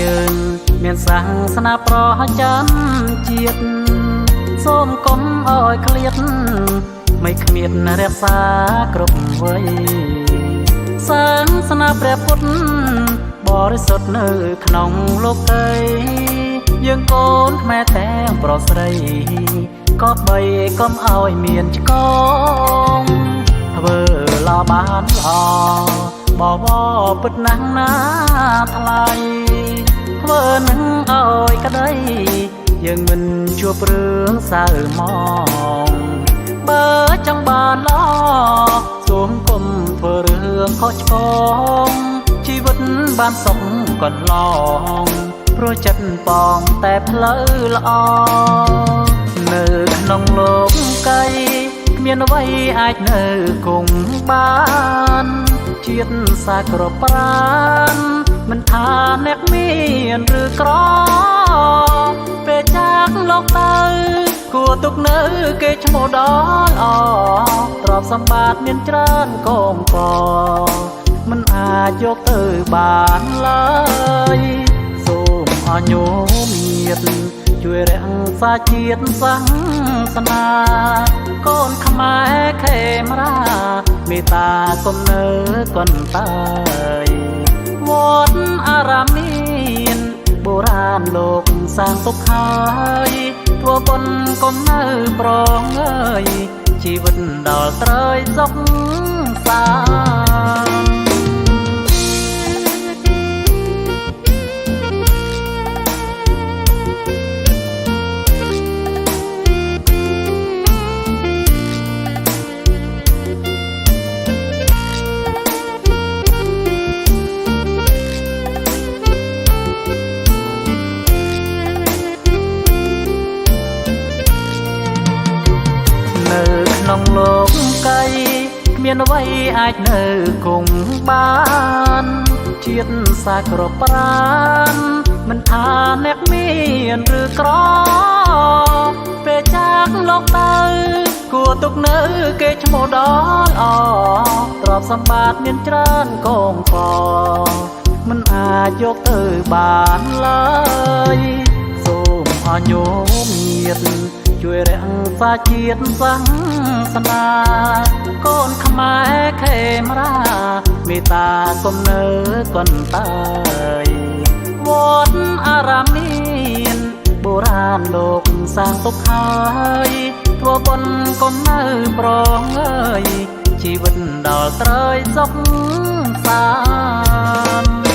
យើងមានសាសនាប្រចាំជាតិសូមកុំអោយឃ្លាតមិនគ្មានរក្សាគ្រប់វ័យសាសនាព្រះពុទ្ធបរិសុទ្ធនៅក្នុងលោកីយើងកូនខ្មែរទាំងប្រុសស្រីក៏បីកុំអោយមានឆ្កងធ្វើល្អបានល្អបវរពិតណាស់ណាថ្លៃធ្វើនឹងអោយក្តីយើងមិនជួបរឿងសៅហ្មងបើចង់បានល្អសូមគុំធ្វើរឿងខុសឆ្គងជីវិតបានសុខកន្លងព្រោះចិត្តបងតែផ្លូវល្អនៅក្នុងលោកកៃគ្មានអ្វីអាចនៅគង់បានជាតិសាក្រប្រានមិនថាអ្នកមានឬក្រពេលចាកលោកទៅគួរទុកនៅគេឈ្មោះដល់ល្អទ្រព្យសម្បត្តិមានច្រើនកងកមិនអាចយកទៅបានឡើយសូមអញ្ញោមញាតិជួយរក្សាជាតិសាសនាកូនខ្មែរខេមរាមេត្តាគុំនៅកន្តើយវត្តអារាមមានបុរាណលោកសាងទុកហើយធ្វើបុណ្យកុំនៅប្រងអើយជីវិតដល់ត្រើយសុខសាន្តក្នុងលោកកៃគ្មានអ្វីអាចនៅគង់បានជាតិសាក្រប្រានមិនថាអ្នកមានឬក្រពេលចាកលោកទៅគួរទុកនៅគេឈ្មោះដល់ល្អទ្រព្យសម្បត្តិមានច្រើនកងកមិនអាចយកទៅបានឡើយសូមអញ្ញោមញាតិជួយរក្សាជាតិសាសនាកូនខ្មែរខេមរាមេត្តាគុំនៅកន្តើយវត្តអារាមមានបុរាណលោកសាងទុកហើយធ្វើបុណ្យកុំនៅប្រងអើយជីវិតដល់ត្រើយសុខសាន្ត